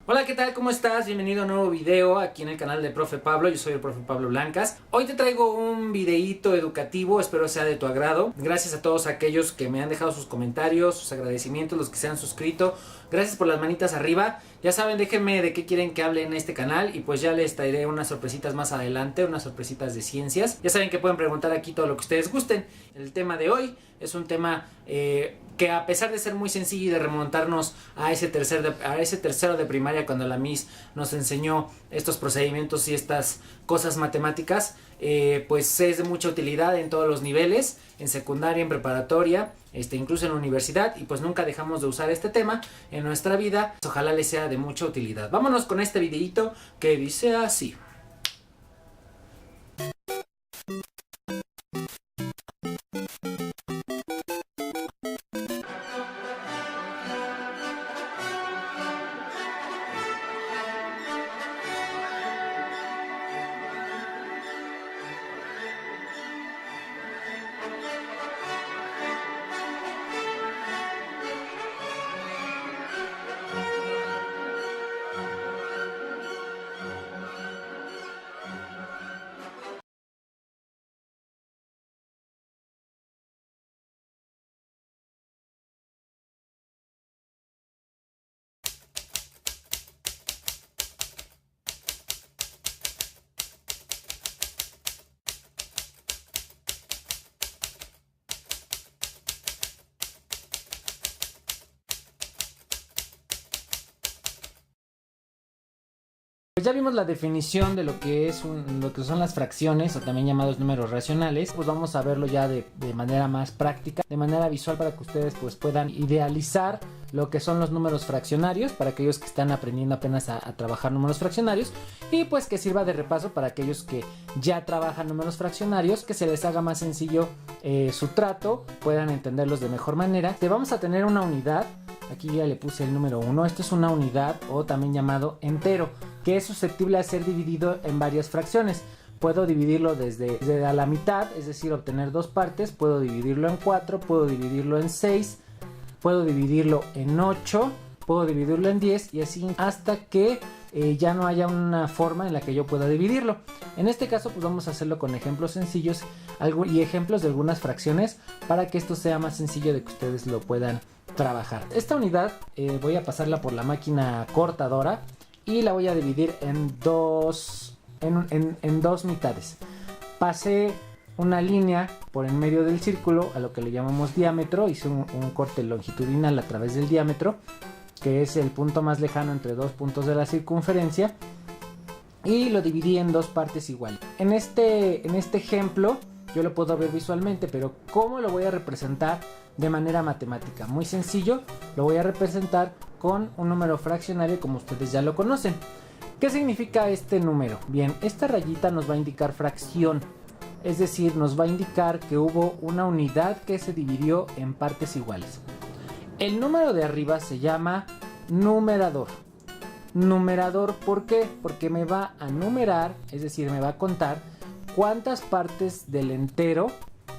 Hola, ¿qué tal? ¿Cómo estás? Bienvenido a un nuevo video aquí en el canal del Profe Pablo. Yo soy el Profe Pablo Blancas. Hoy te traigo un videíto educativo, espero sea de tu agrado. Gracias a todos aquellos que me han dejado sus comentarios, sus agradecimientos, los que se han suscrito. Gracias por las manitas arriba. Ya saben, déjenme de qué quieren que hable en este canal y pues ya les traeré unas sorpresitas más adelante, unas sorpresitas de ciencias. Ya saben que pueden preguntar aquí todo lo que ustedes gusten. El tema de hoy es un tema que a pesar de ser muy sencillo y de remontarnos a ese tercero de primaria cuando la Miss nos enseñó estos procedimientos y estas cosas matemáticas, pues es de mucha utilidad en todos los niveles, en secundaria, en preparatoria, incluso en la universidad, y pues nunca dejamos de usar este tema en nuestra vida. Ojalá les sea de mucha utilidad. Vámonos con este videito que dice así. Pues ya vimos la definición de lo que son las fracciones, o también llamados números racionales. Pues vamos a verlo ya de manera más práctica, de manera visual, para que ustedes pues puedan idealizar lo que son los números fraccionarios para aquellos que están aprendiendo apenas a trabajar números fraccionarios, y pues que sirva de repaso para aquellos que ya trabajan números fraccionarios, que se les haga más sencillo su trato, puedan entenderlos de mejor manera. Vamos a tener una unidad. Aquí ya le puse el número 1. Esto es una unidad, o también llamado entero, que es susceptible a ser dividido en varias fracciones. Puedo dividirlo desde a la mitad, es decir, obtener dos partes. Puedo dividirlo en 4, puedo dividirlo en 6, puedo dividirlo en 8, puedo dividirlo en 10, y así hasta que ya no haya una forma en la que yo pueda dividirlo. En este caso pues vamos a hacerlo con ejemplos sencillos y ejemplos de algunas fracciones, para que esto sea más sencillo de que ustedes lo puedan trabajar. Esta unidad voy a pasarla por la máquina cortadora y la voy a dividir en dos mitades. Pasé una línea por en medio del círculo, a lo que le llamamos diámetro. Hice un corte longitudinal a través del diámetro, que es el punto más lejano entre dos puntos de la circunferencia, y lo dividí en dos partes iguales. En este ejemplo yo lo puedo ver visualmente, pero ¿cómo lo voy a representar de manera matemática? Muy sencillo, lo voy a representar con un número fraccionario como ustedes ya lo conocen. ¿Qué significa este número? Bien, esta rayita nos va a indicar fracción, es decir, nos va a indicar que hubo una unidad que se dividió en partes iguales. El número de arriba se llama numerador. Numerador, ¿por qué? Porque me va a numerar, es decir, me va a contar cuántas partes del entero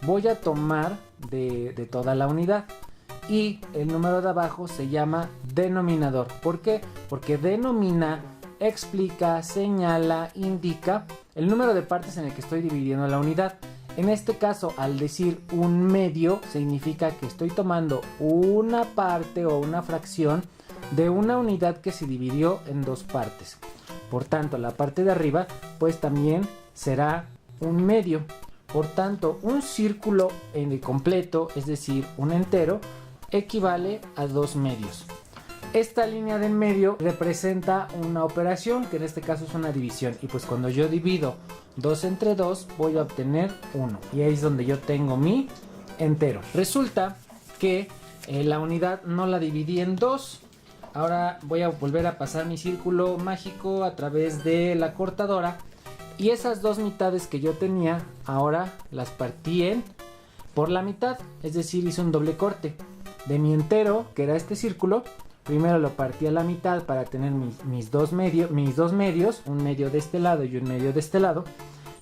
voy a tomar de toda la unidad. Y el número de abajo se llama denominador. ¿Por qué? Porque denomina, explica, señala, indica el número de partes en el que estoy dividiendo la unidad. En este caso, al decir un medio, significa que estoy tomando una parte o una fracción de una unidad que se dividió en dos partes. Por tanto, la parte de arriba pues también será un medio. Por tanto, un círculo en el completo, es decir, un entero, equivale a dos medios. Esta línea de en medio representa una operación, que en este caso es una división, y pues cuando yo divido 2 entre 2 voy a obtener 1, y ahí es donde yo tengo mi entero. Resulta que la unidad no la dividí en dos. Ahora voy a volver a pasar mi círculo mágico a través de la cortadora, y esas dos mitades que yo tenía ahora las partí por la mitad, es decir, hice un doble corte de mi entero, que era este círculo. Primero lo partí a la mitad para tener mis dos medios, un medio de este lado y un medio de este lado,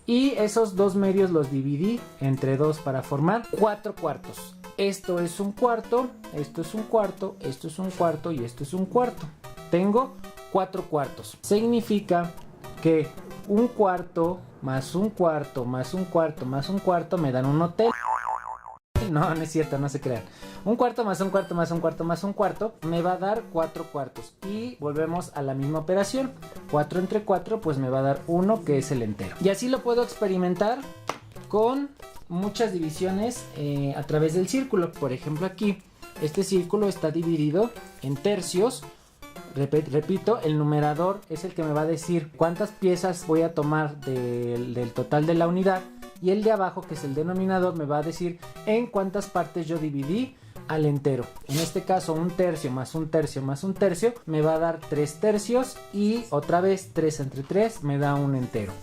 y esos dos medios los dividí entre dos para formar 4 cuartos. Esto es un cuarto, esto es un cuarto, esto es un cuarto y esto es un cuarto. Tengo 4 cuartos. Significa que un cuarto más un cuarto más un cuarto más un cuarto me dan un hotel. No, no es cierto, no se crean. Un cuarto más un cuarto más un cuarto más un cuarto me va a dar 4 cuartos. Y volvemos a la misma operación. 4 entre 4 pues me va a dar 1, que es el entero. Y así lo puedo experimentar con muchas divisiones a través del círculo. Por ejemplo, aquí este círculo está dividido en tercios. Repito, el numerador es el que me va a decir cuántas piezas voy a tomar del total de la unidad. Y el de abajo, que es el denominador, me va a decir en cuántas partes yo dividí al entero. En este caso, un tercio más un tercio más un tercio me va a dar 3 tercios. Y otra vez 3 entre 3 me da un entero.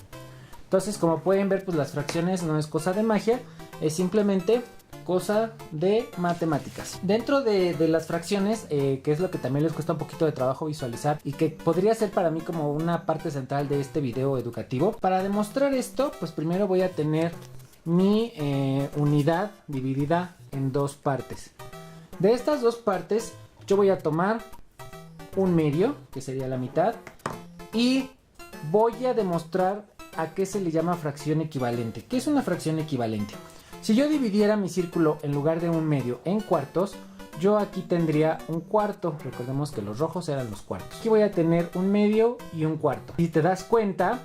Entonces, como pueden ver, pues las fracciones no es cosa de magia, es simplemente cosa de matemáticas. Dentro de las fracciones, que es lo que también les cuesta un poquito de trabajo visualizar y que podría ser para mí como una parte central de este video educativo, para demostrar esto, pues primero voy a tener mi unidad dividida en 2 partes. De estas 2 partes yo voy a tomar un medio, que sería la mitad, y voy a demostrar a qué se le llama fracción equivalente. ¿Qué es una fracción equivalente? Si yo dividiera mi círculo en lugar de un medio en cuartos, yo aquí tendría un cuarto. Recordemos que los rojos eran los cuartos. Aquí voy a tener un medio y un cuarto. Si te das cuenta,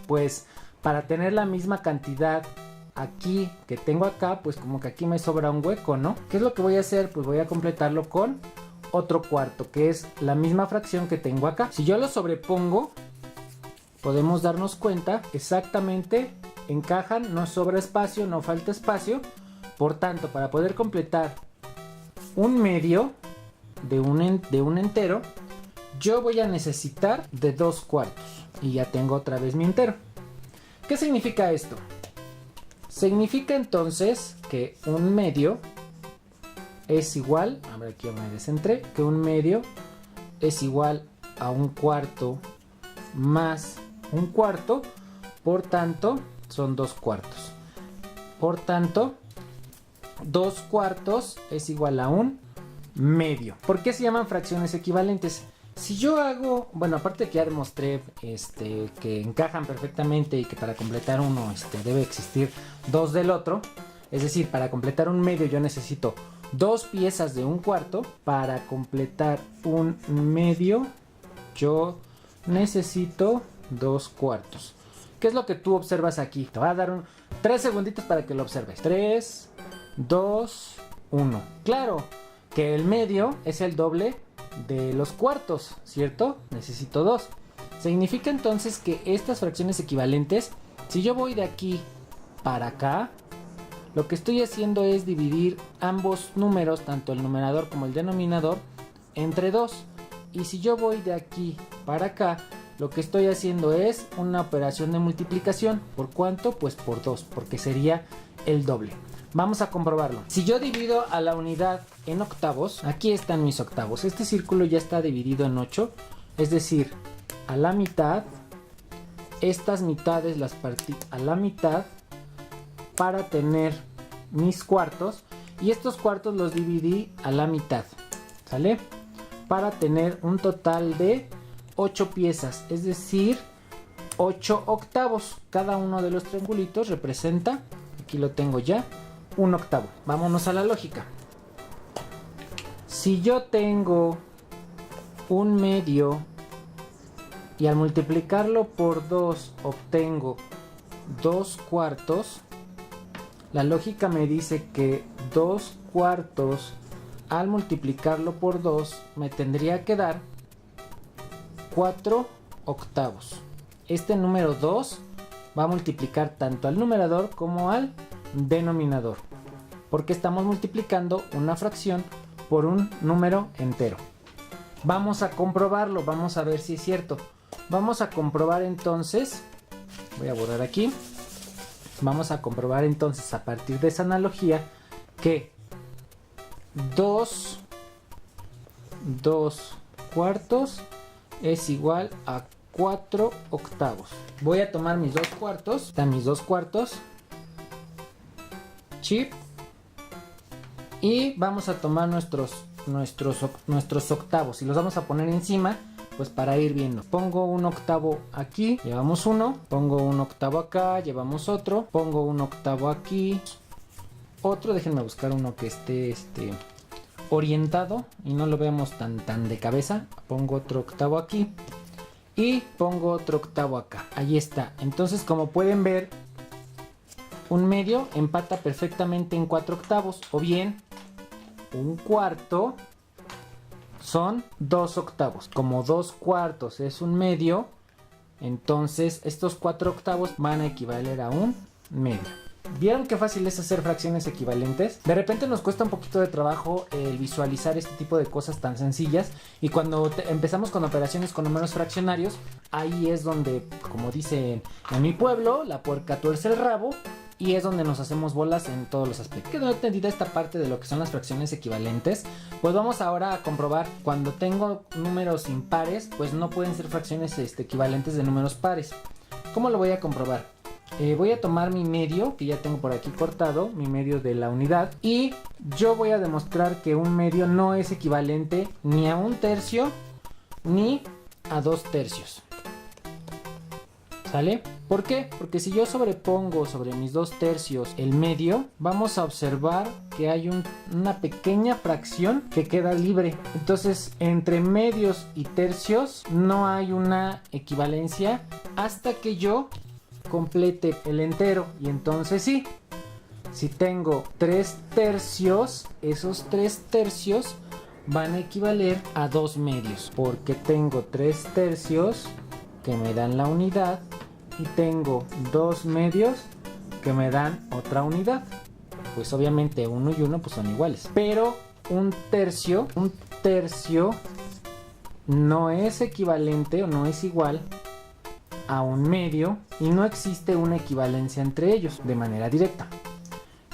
pues para tener la misma cantidad aquí que tengo acá, pues como que aquí me sobra un hueco, ¿no? ¿Qué es lo que voy a hacer? Pues voy a completarlo con otro cuarto, que es la misma fracción que tengo acá. Si yo lo sobrepongo, podemos darnos cuenta exactamente, encajan, no sobra espacio, no falta espacio. Por tanto, para poder completar un medio de un entero, yo voy a necesitar de 2 cuartos. Y ya tengo otra vez mi entero. ¿Qué significa esto? Significa entonces que un medio es igual, a ver, aquí me descentré, que un medio es igual a un cuarto más un cuarto, por tanto son 2 cuartos. Por tanto, 2 cuartos es igual a un medio. ¿Por qué se llaman fracciones equivalentes? Si yo hago, bueno, aparte de que ya demostré que encajan perfectamente y que para completar uno debe existir 2 del otro, es decir, para completar un medio yo necesito 2 piezas de un cuarto. Para completar un medio yo necesito 2 cuartos. ¿Qué es lo que tú observas aquí? Te voy a dar 3 segunditos para que lo observes. 3, 2, 1. Claro que el medio es el doble de los cuartos, ¿cierto? Necesito 2. Significa entonces que estas fracciones equivalentes, si yo voy de aquí para acá, lo que estoy haciendo es dividir ambos números, tanto el numerador como el denominador, entre 2. Y si yo voy de aquí para acá, lo que estoy haciendo es una operación de multiplicación. ¿Por cuánto? Pues por 2, porque sería el doble. Vamos a comprobarlo. Si yo divido a la unidad en octavos, aquí están mis octavos. Este círculo ya está dividido en 8, es decir, a la mitad. Estas mitades las partí a la mitad para tener mis cuartos. Y estos cuartos los dividí a la mitad, ¿sale? Para tener un total de 8 piezas, es decir, 8 octavos. Cada uno de los triangulitos representa, aquí lo tengo ya, un octavo. Vámonos a la lógica. Si yo tengo un medio y al multiplicarlo por 2 obtengo 2 cuartos, la lógica me dice que 2 cuartos al multiplicarlo por 2 me tendría que dar 4 octavos. Este número 2 va a multiplicar tanto al numerador como al denominador, porque estamos multiplicando una fracción por un número entero. Vamos a comprobarlo, vamos a ver si es cierto. Vamos a comprobar entonces, voy a borrar aquí. Vamos a comprobar entonces a partir de esa analogía que 2 cuartos es igual a 4 octavos. Voy a tomar mis 2 cuartos. Están mis 2 cuartos. Chip. Y vamos a tomar nuestros octavos y los vamos a poner encima pues para ir viendo. Pongo un octavo aquí, llevamos uno, pongo un octavo acá, llevamos otro, pongo un octavo aquí, otro, déjenme buscar uno que esté orientado y no lo veamos tan de cabeza. Pongo otro octavo aquí y pongo otro octavo acá. Ahí está. Entonces, como pueden ver, un medio empata perfectamente en 4 octavos, o bien un cuarto son 2 octavos. Como 2 cuartos es un medio, entonces estos 4 octavos van a equivaler a un medio. ¿Vieron qué fácil es hacer fracciones equivalentes? De repente nos cuesta un poquito de trabajo el visualizar este tipo de cosas tan sencillas, y cuando empezamos con operaciones con números fraccionarios, ahí es donde, como dicen en mi pueblo, la puerca tuerce el rabo, y es donde nos hacemos bolas en todos los aspectos. Quedó entendida esta parte de lo que son las fracciones equivalentes. Pues vamos ahora a comprobar. Cuando tengo números impares, pues no pueden ser fracciones equivalentes de números pares. ¿Cómo lo voy a comprobar? Voy a tomar mi medio, que ya tengo por aquí cortado, mi medio de la unidad, y yo voy a demostrar que un medio no es equivalente ni a un tercio ni a 2 tercios. ¿Sale? ¿Por qué? Porque si yo sobrepongo sobre mis 2 tercios el medio, vamos a observar que hay una pequeña fracción que queda libre. Entonces, entre medios y tercios no hay una equivalencia hasta que yo complete el entero. Y entonces sí, si tengo 3 tercios, esos 3 tercios van a equivaler a 2 medios, porque tengo 3 tercios que me dan la unidad y tengo 2 medios que me dan otra unidad. Pues obviamente 1 y 1 pues son iguales, pero un tercio no es equivalente o no es igual a un medio, y no existe una equivalencia entre ellos de manera directa.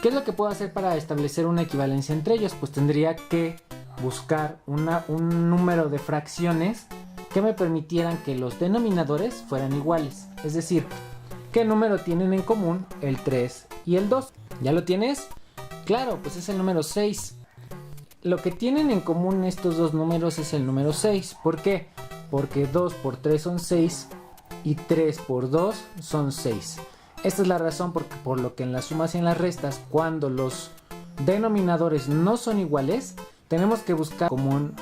¿Qué es lo que puedo hacer para establecer una equivalencia entre ellos? Pues tendría que buscar un número de fracciones que me permitieran que los denominadores fueran iguales. Es decir, ¿qué número tienen en común el 3 y el 2? ¿Ya lo tienes? Claro, pues es el número 6. Lo que tienen en común estos dos números es el número 6. ¿Por qué? Porque 2 por 3 son 6 y 3 por 2 son 6. Esta es la razón por lo que en las sumas y en las restas, cuando los denominadores no son iguales, tenemos que buscar como un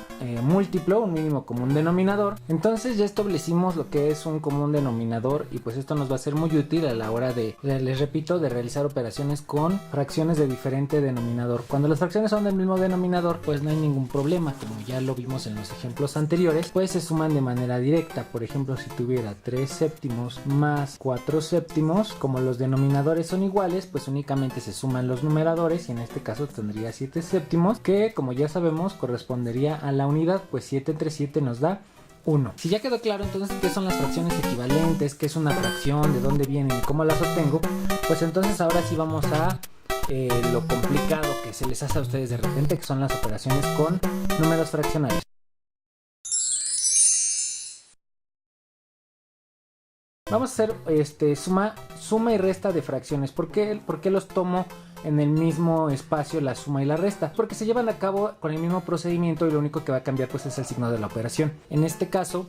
múltiplo, un mínimo común denominador. Entonces ya establecimos lo que es un común denominador, y pues esto nos va a ser muy útil a la hora de, les repito, de realizar operaciones con fracciones de diferente denominador. Cuando las fracciones son del mismo denominador, pues no hay ningún problema, como ya lo vimos en los ejemplos anteriores, pues se suman de manera directa. Por ejemplo, si tuviera 3 séptimos más 4 séptimos, como los denominadores son iguales, pues únicamente se suman los numeradores, y en este caso tendría 7 séptimos, que como ya sabemos correspondería a la unidad, pues 7 entre 7 nos da 1. Si ya quedó claro entonces qué son las fracciones equivalentes, qué es una fracción, de dónde vienen y cómo las obtengo, pues entonces ahora sí vamos a lo complicado que se les hace a ustedes de repente, que son las operaciones con números fraccionarios. Vamos a hacer suma y resta de fracciones. ¿Por qué los tomo en el mismo espacio, la suma y la resta? Porque se llevan a cabo con el mismo procedimiento, y lo único que va a cambiar pues es el signo de la operación. En este caso,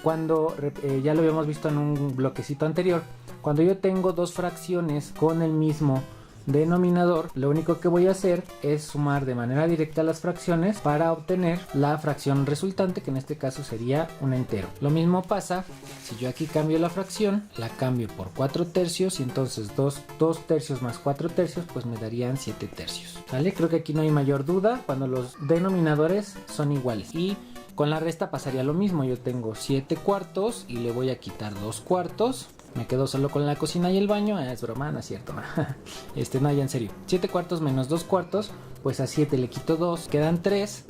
cuando ya lo habíamos visto en un bloquecito anterior, cuando yo tengo dos fracciones con el mismo denominador, lo único que voy a hacer es sumar de manera directa las fracciones para obtener la fracción resultante, que en este caso sería un entero. Lo mismo pasa si yo aquí cambio la fracción, la cambio por 4 tercios, y entonces 2 tercios más 4 tercios pues me darían 7 tercios. ¿Vale? Creo que aquí no hay mayor duda cuando los denominadores son iguales. Y con la resta pasaría lo mismo. Yo tengo 7 cuartos y le voy a quitar 2 cuartos. Me quedo solo con la cocina y el baño. Es broma, no es cierto. No, ya en serio. 7 cuartos menos 2 cuartos, pues a 7 le quito 2, quedan 3.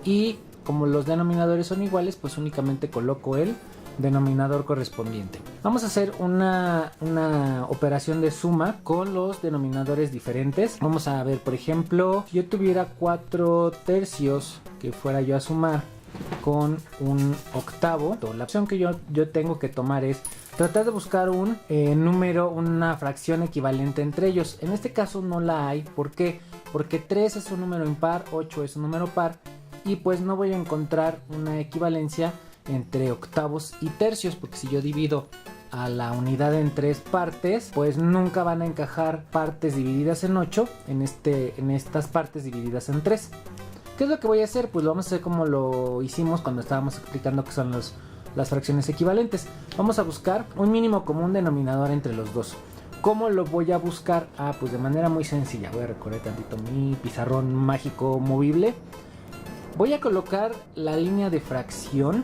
Y como los denominadores son iguales, pues únicamente coloco el denominador correspondiente. Vamos a hacer una operación de suma con los denominadores diferentes. Vamos a ver, por ejemplo, si yo tuviera 4 tercios que fuera yo a sumar con un octavo, la opción que yo tengo que tomar es tratar de buscar un número, una fracción equivalente entre ellos. En este caso no la hay. ¿Por qué? Porque 3 es un número impar, 8 es un número par, y pues no voy a encontrar una equivalencia entre octavos y tercios, porque si yo divido a la unidad en 3 partes, pues nunca van a encajar partes divididas en 8 en estas partes divididas en 3. ¿Qué es lo que voy a hacer? Pues lo vamos a hacer como lo hicimos cuando estábamos explicando qué son las fracciones equivalentes. Vamos a buscar un mínimo común denominador entre los dos. ¿Cómo lo voy a buscar? Pues de manera muy sencilla. Voy a recorrer tantito mi pizarrón mágico movible. Voy a colocar la línea de fracción.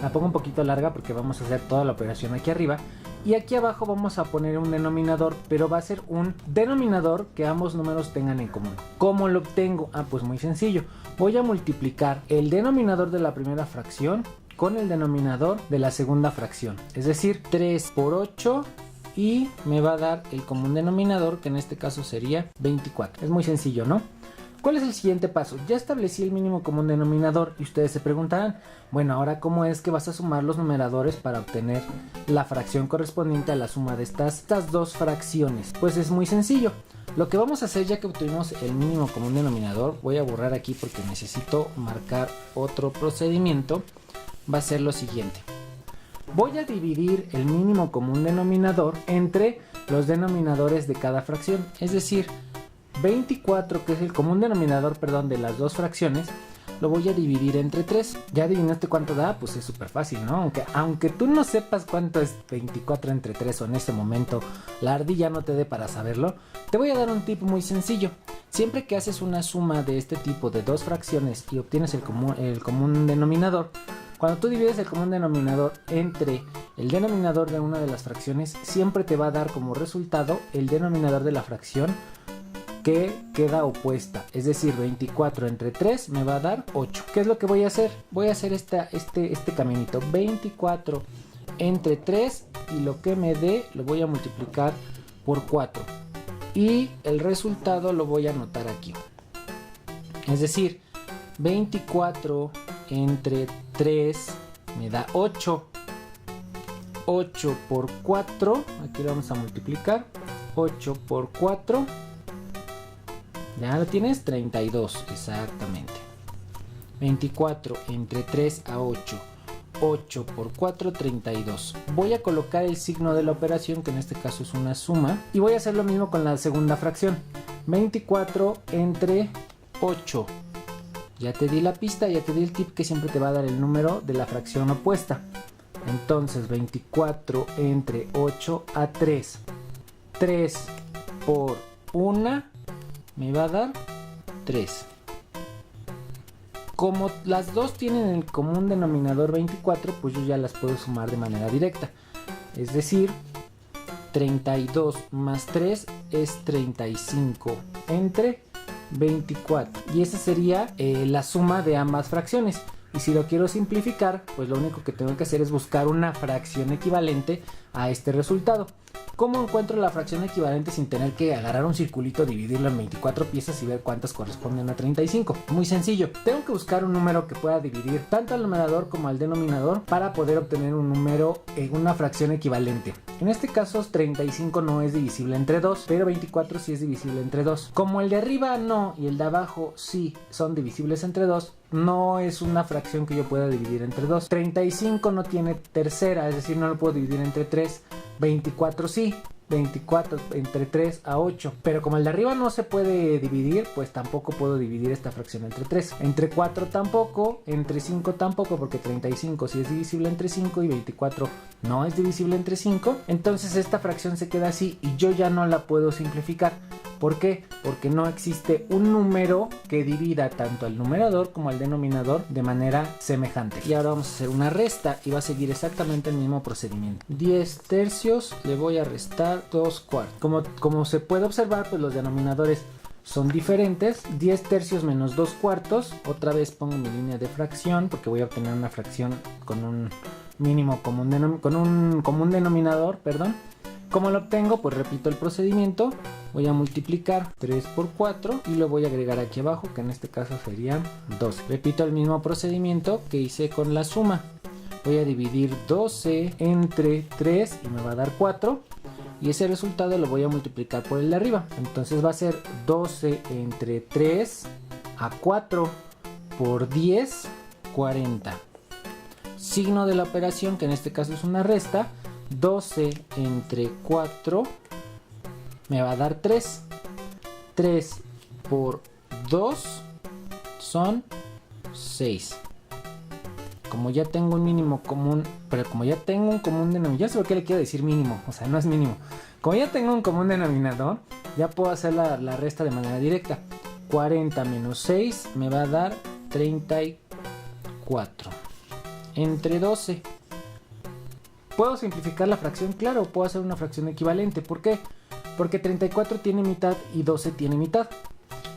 La pongo un poquito larga porque vamos a hacer toda la operación aquí arriba. Y aquí abajo vamos a poner un denominador, pero va a ser un denominador que ambos números tengan en común. ¿Cómo lo obtengo? Pues muy sencillo. Voy a multiplicar el denominador de la primera fracción con el denominador de la segunda fracción. Es decir, 3 por 8 y me va a dar el común denominador, que en este caso sería 24. Es muy sencillo, ¿no? ¿Cuál es el siguiente paso? Ya establecí el mínimo común denominador y ustedes se preguntarán, bueno, ahora ¿cómo es que vas a sumar los numeradores para obtener la fracción correspondiente a la suma de estas dos fracciones? Pues es muy sencillo. Lo que vamos a hacer, ya que obtuvimos el mínimo común denominador, voy a borrar aquí porque necesito marcar otro procedimiento, va a ser lo siguiente. Voy a dividir el mínimo común denominador entre los denominadores de cada fracción, es decir, 24, que es el común denominador, de las dos fracciones, lo voy a dividir entre 3. ¿Ya adivinaste cuánto da? Pues es súper fácil, ¿no? Aunque tú no sepas cuánto es 24 entre 3 o en este momento la ardilla no te dé para saberlo, te voy a dar un tip muy sencillo. Siempre que haces una suma de este tipo de dos fracciones y obtienes el común denominador, cuando tú divides el común denominador entre el denominador de una de las fracciones, siempre te va a dar como resultado el denominador de la fracción que queda opuesta, es decir, 24 entre 3 me va a dar 8. ¿Qué es lo que voy a hacer? Voy a hacer este caminito, 24 entre 3 y lo que me dé lo voy a multiplicar por 4 y el resultado lo voy a anotar aquí. Es decir, 24 entre 3 me da 8. 8 por 4, aquí lo vamos a multiplicar, 8 por 4. Ya lo tienes, 32, exactamente. 24 entre 3 a 8. 8 por 4, 32. Voy a colocar el signo de la operación, que en este caso es una suma. Y voy a hacer lo mismo con la segunda fracción. 24 entre 8. Ya te di la pista, ya te di el tip que siempre te va a dar el número de la fracción opuesta. Entonces, 24 entre 8 a 3. 3 por 1. Me va a dar 3. Como las dos tienen el común denominador 24, pues yo ya las puedo sumar de manera directa. Es decir, 32 más 3 es 35 entre 24. Y esa sería la suma de ambas fracciones. Y si lo quiero simplificar, pues lo único que tengo que hacer es buscar una fracción equivalente a este resultado. ¿Cómo encuentro la fracción equivalente sin tener que agarrar un circulito, dividirlo en 24 piezas y ver cuántas corresponden a 35? Muy sencillo. Tengo que buscar un número que pueda dividir tanto al numerador como al denominador para poder obtener un número en una fracción equivalente. En este caso 35 no es divisible entre 2, pero 24 sí es divisible entre 2. Como el de arriba no y el de abajo sí son divisibles entre 2, no es una fracción que yo pueda dividir entre 2. 35 no tiene tercera, es decir, no lo puedo dividir entre 3. 24 sí, 24 entre 3 a 8. Pero como el de arriba no se puede dividir, pues tampoco puedo dividir esta fracción entre 3. Entre 4 tampoco, entre 5 tampoco, porque 35 sí es divisible entre 5 y 24 no es divisible entre 5. Entonces esta fracción se queda así y yo ya no la puedo simplificar. ¿Por qué? Porque no existe un número que divida tanto al numerador como al denominador de manera semejante. Y ahora vamos a hacer una resta y va a seguir exactamente el mismo procedimiento. 10 tercios le voy a restar 2 cuartos. Como se puede observar, pues los denominadores son diferentes. 10 tercios menos 2 cuartos. Otra vez pongo mi línea de fracción porque voy a obtener una fracción con un mínimo común común denominador, perdón. ¿Cómo lo obtengo? Pues repito el procedimiento. Voy a multiplicar 3 por 4 y lo voy a agregar aquí abajo, que en este caso serían 12. Repito el mismo procedimiento que hice con la suma. Voy a dividir 12 entre 3 y me va a dar 4. Y ese resultado lo voy a multiplicar por el de arriba. Entonces va a ser 12 entre 3 a 4 por 10, 40. signo de la operación, que en este caso es una resta. 12 entre 4 me va a dar 3. 3 por 2 son 6. Como ya tengo un mínimo común, pero como ya tengo un común denominador, ya sé por qué le quiero decir mínimo, o sea, no es mínimo. Como ya tengo un común denominador, ya puedo hacer la resta de manera directa. 40 menos 6 me va a dar 34. Entre 12. ¿Puedo simplificar la fracción? Claro, puedo hacer una fracción equivalente. ¿Por qué? Porque 34 tiene mitad y 12 tiene mitad.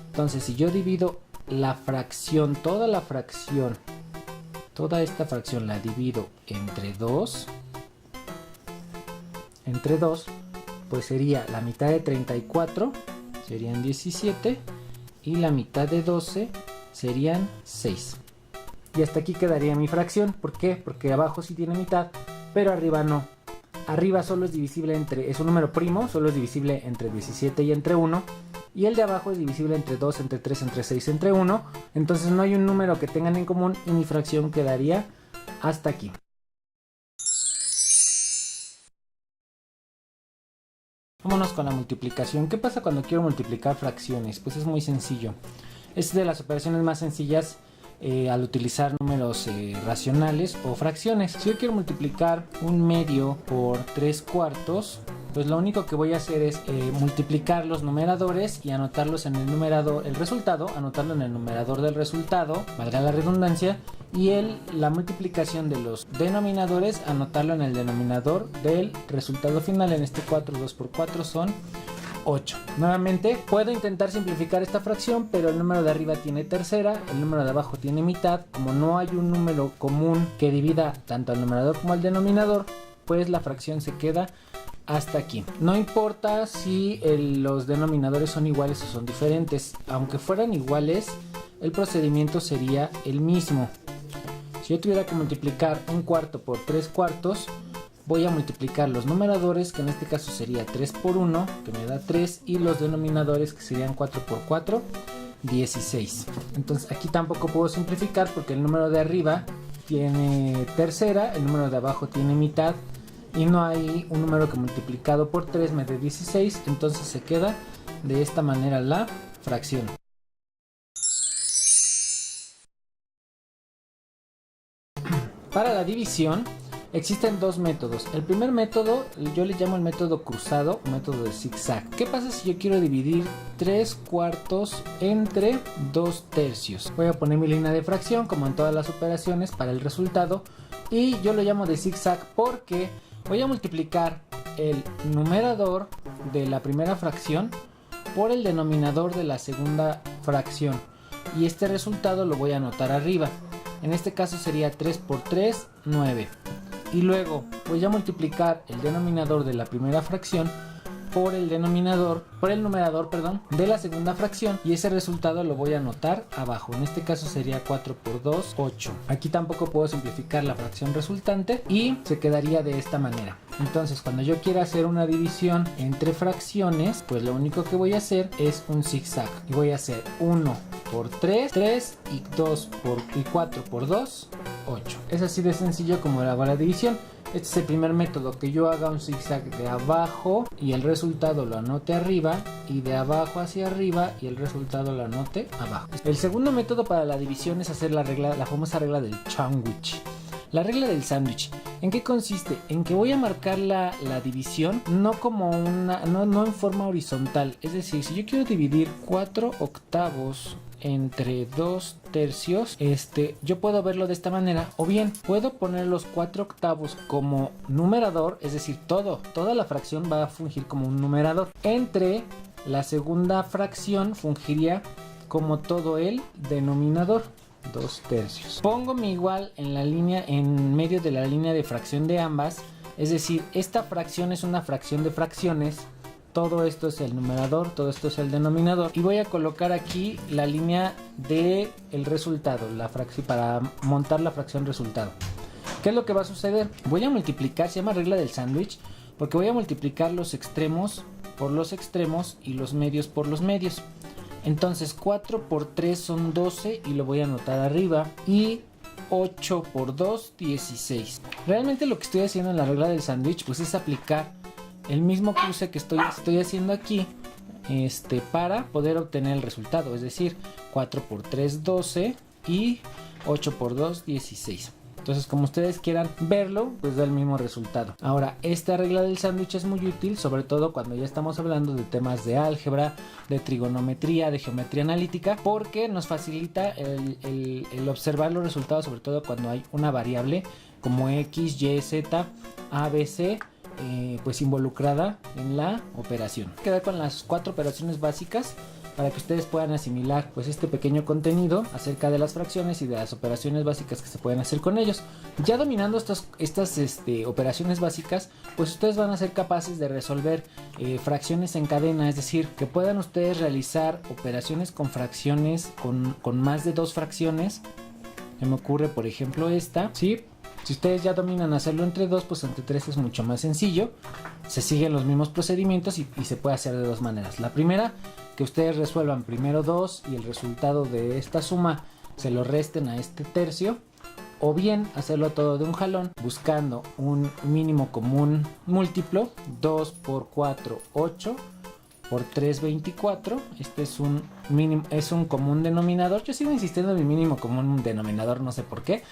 Entonces, si yo divido la fracción, toda esta fracción la divido entre 2, pues sería la mitad de 34, serían 17, y la mitad de 12 serían 6. Y hasta aquí quedaría mi fracción. ¿Por qué? Porque abajo sí tiene mitad, pero arriba no. Arriba solo es divisible entre, es un número primo, solo es divisible entre 17 y entre 1. Y el de abajo es divisible entre 2, entre 3, entre 6, entre 1. Entonces no hay un número que tengan en común y mi fracción quedaría hasta aquí. Vámonos con la multiplicación. ¿Qué pasa cuando quiero multiplicar fracciones? Pues es muy sencillo. Es de las operaciones más sencillas al utilizar números racionales o fracciones. Si yo quiero multiplicar un medio por 3/4, pues lo único que voy a hacer es multiplicar los numeradores y anotarlos en el numerador, el resultado, anotarlo en el numerador del resultado, valga la redundancia, y la multiplicación de los denominadores, anotarlo en el denominador del resultado final. En este 4, 2 por 4 son 8. Nuevamente puedo intentar simplificar esta fracción, pero el número de arriba tiene tercera, el número de abajo tiene mitad. Como no hay un número común que divida tanto al numerador como al denominador, pues la fracción se queda hasta aquí. No importa si los denominadores son iguales o son diferentes. Aunque fueran iguales, el procedimiento sería el mismo. Si yo tuviera que multiplicar un cuarto por 3/4, voy a multiplicar los numeradores, que en este caso sería 3 por 1, que me da 3, y los denominadores, que serían 4 por 4, 16. Entonces aquí tampoco puedo simplificar porque el número de arriba tiene tercera, el número de abajo tiene mitad, y no hay un número que multiplicado por 3 me dé 16, entonces se queda de esta manera la fracción. Para la división existen dos métodos. El primer método yo le llamo el método cruzado o método de zigzag. ¿Qué pasa si yo quiero dividir 3/4 entre 2/3? Voy a poner mi línea de fracción como en todas las operaciones para el resultado, y yo lo llamo de zigzag porque voy a multiplicar el numerador de la primera fracción por el denominador de la segunda fracción, y este resultado lo voy a anotar arriba. En este caso sería 3 por 3, 9. Y luego voy a multiplicar el denominador de la primera fracción por el numerador, de la segunda fracción, y ese resultado lo voy a anotar abajo. En este caso sería 4 por 2, 8. Aquí tampoco puedo simplificar la fracción resultante y se quedaría de esta manera. Entonces, cuando yo quiera hacer una división entre fracciones, pues lo único que voy a hacer es un zigzag, y voy a hacer 1 por 3, 3 y 4 por 2, 8. Es así de sencillo como hago la división. Este es el primer método, que yo haga un zigzag de abajo y el resultado lo anote arriba, y de abajo hacia arriba y el resultado lo anote abajo. El segundo método para la división es hacer la famosa regla del sándwich. La regla del sándwich, ¿en qué consiste? En que voy a marcar la división no como no en forma horizontal. Es decir, si yo quiero dividir 4/8 entre 2/3, yo puedo verlo de esta manera, o bien puedo poner los 4/8 como numerador, es decir, toda la fracción va a fungir como un numerador. Entre la segunda fracción fungiría como todo el denominador, 2/3. Pongo mi igual en medio de la línea de fracción de ambas, es decir, esta fracción es una fracción de fracciones. Todo esto es el numerador, todo esto es el denominador, y voy a colocar aquí la línea del resultado, para montar la fracción resultado. ¿Qué es lo que va a suceder? Voy a multiplicar, se llama regla del sándwich, porque voy a multiplicar los extremos por los extremos y los medios por los medios. Entonces 4 por 3 son 12 y lo voy a anotar arriba, y 8 por 2, 16. Realmente lo que estoy haciendo en la regla del sándwich pues es aplicar el mismo cruce que estoy haciendo aquí para poder obtener el resultado. Es decir, 4 por 3, 12 y 8 por 2, 16. Entonces, como ustedes quieran verlo, pues da el mismo resultado. Ahora, esta regla del sándwich es muy útil, sobre todo cuando ya estamos hablando de temas de álgebra, de trigonometría, de geometría analítica, porque nos facilita el observar los resultados, sobre todo cuando hay una variable como X, Y, Z, A, B, C, pues involucrada en la operación. Queda con las 4 operaciones básicas para que ustedes puedan asimilar pues este pequeño contenido acerca de las fracciones y de las operaciones básicas que se pueden hacer con ellos. Ya dominando estas operaciones básicas, pues ustedes van a ser capaces de resolver fracciones en cadena, es decir, que puedan ustedes realizar operaciones con fracciones con más de 2 fracciones. Se me ocurre por ejemplo esta, ¿sí? Si ustedes ya dominan hacerlo entre 2, pues entre 3 es mucho más sencillo. Se siguen los mismos procedimientos y se puede hacer de dos maneras. La primera, que ustedes resuelvan primero 2 y el resultado de esta suma se lo resten a este tercio. O bien hacerlo todo de un jalón buscando un mínimo común múltiplo. 2 por 4, 8. Por 3, 24. Este es un mínimo, es un común denominador. Yo sigo insistiendo en mi mínimo común denominador, no sé por qué.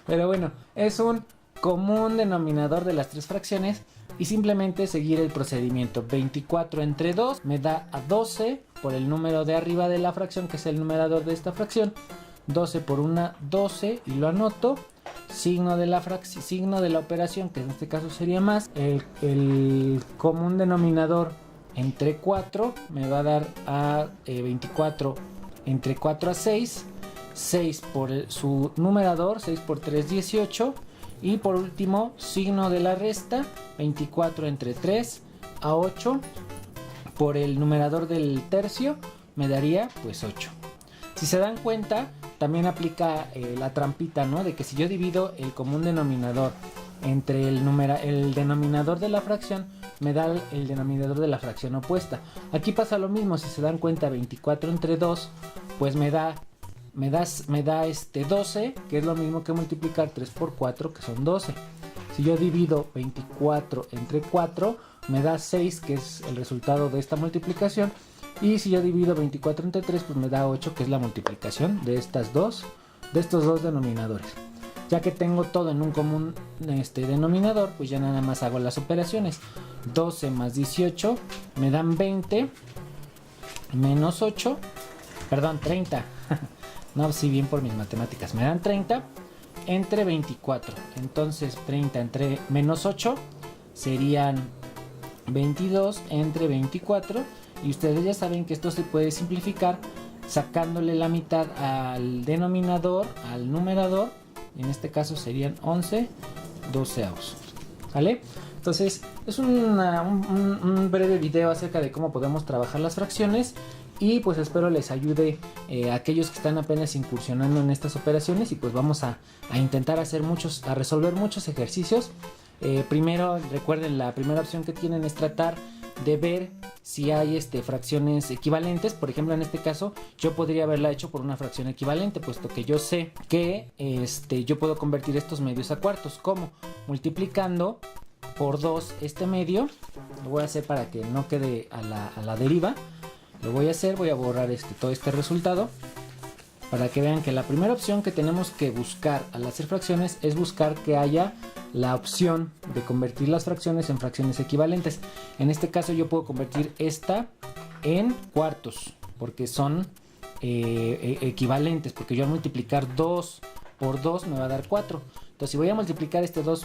Pero bueno, es un común denominador de las 3 fracciones y simplemente seguir el procedimiento. 24 entre 2 me da a 12 por el número de arriba de la fracción, que es el numerador de esta fracción. 12 por 1, 12 y lo anoto. Signo de la operación, que en este caso sería más. El común denominador entre 4 me va a dar a 24 entre 4 a 6. 6 por su numerador, 6 por 3, 18. Y por último, signo de la resta, 24 entre 3 a 8. Por el numerador del tercio me daría pues 8. Si se dan cuenta, también aplica la trampita, ¿no? De que si yo divido el común denominador entre el denominador de la fracción, me da el denominador de la fracción opuesta. Aquí pasa lo mismo. Si se dan cuenta, 24 entre 2 pues me da 12, que es lo mismo que multiplicar 3 por 4, que son 12. Si yo divido 24 entre 4, me da 6, que es el resultado de esta multiplicación. Y si yo divido 24 entre 3, pues me da 8, que es la multiplicación de estos dos denominadores. Ya que tengo todo en un común denominador, pues ya nada más hago las operaciones. 12 más 18 me dan 20, menos 8, perdón, 30. No, sí, bien por mis matemáticas. Me dan 30 entre 24. Entonces 30 entre menos 8 serían 22 entre 24. Y ustedes ya saben que esto se puede simplificar sacándole la mitad al denominador, al numerador. En este caso serían 11 doceavos. ¿Vale? Entonces es un breve video acerca de cómo podemos trabajar las fracciones. Y pues espero les ayude a aquellos que están apenas incursionando en estas operaciones. Y pues vamos a intentar a resolver muchos ejercicios. Primero, recuerden, la primera opción que tienen es tratar de ver si hay fracciones equivalentes. Por ejemplo, en este caso yo podría haberla hecho por una fracción equivalente, puesto que yo sé que yo puedo convertir estos medios a cuartos. ¿Cómo? Multiplicando por 2 este medio. Lo voy a hacer para que no quede a la deriva. Lo voy a hacer, voy a borrar todo este resultado para que vean que la primera opción que tenemos que buscar al hacer fracciones es buscar que haya la opción de convertir las fracciones en fracciones equivalentes. En este caso yo puedo convertir esta en cuartos porque son equivalentes, porque yo al multiplicar 2 por 2 me va a dar 4. Entonces si voy a multiplicar este 2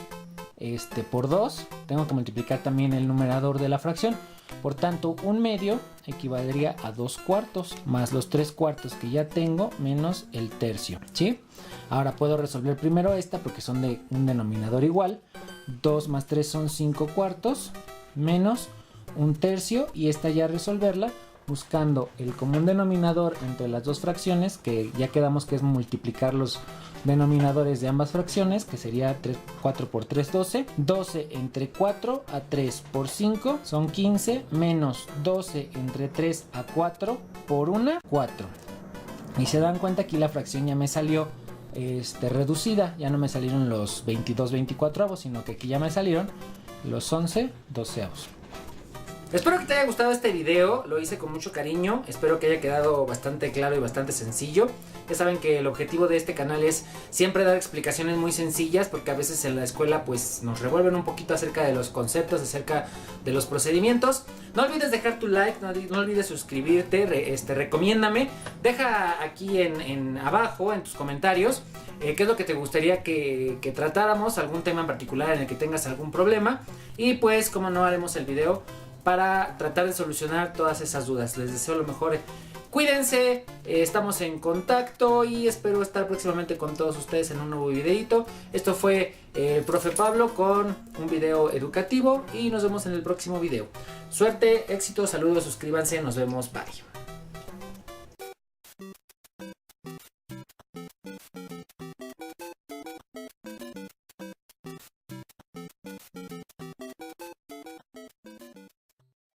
por 2, tengo que multiplicar también el numerador de la fracción. Por tanto, un medio equivaldría a 2 cuartos más los 3 cuartos que ya tengo menos el tercio, ¿sí? Ahora puedo resolver primero esta porque son de un denominador igual. 2 más 3 son 5 cuartos menos un tercio, y esta ya resolverla buscando el común denominador entre las dos fracciones, que ya quedamos que es multiplicar los denominadores de ambas fracciones, que sería 4 por 3, 12. 12 entre 4 a 3 por 5 son 15, menos 12 entre 3 a 4 por 1, 4. Y se dan cuenta, aquí la fracción ya me salió reducida. Ya no me salieron los 22 24avos, sino que aquí ya me salieron los 11 doceavos. Espero que te haya gustado este video, lo hice con mucho cariño, espero que haya quedado bastante claro y bastante sencillo. Ya saben que el objetivo de este canal es siempre dar explicaciones muy sencillas, porque a veces en la escuela pues nos revuelven un poquito acerca de los conceptos, acerca de los procedimientos. No olvides dejar tu like, no olvides suscribirte, recomiéndame, deja aquí en abajo en tus comentarios qué es lo que te gustaría que tratáramos, algún tema en particular en el que tengas algún problema, y pues como no, haremos el video para tratar de solucionar todas esas dudas. Les deseo lo mejor. Cuídense, estamos en contacto y espero estar próximamente con todos ustedes en un nuevo videito. Esto fue el profe Pablo con un video educativo y nos vemos en el próximo video. Suerte, éxito, saludos, suscríbanse, nos vemos, bye.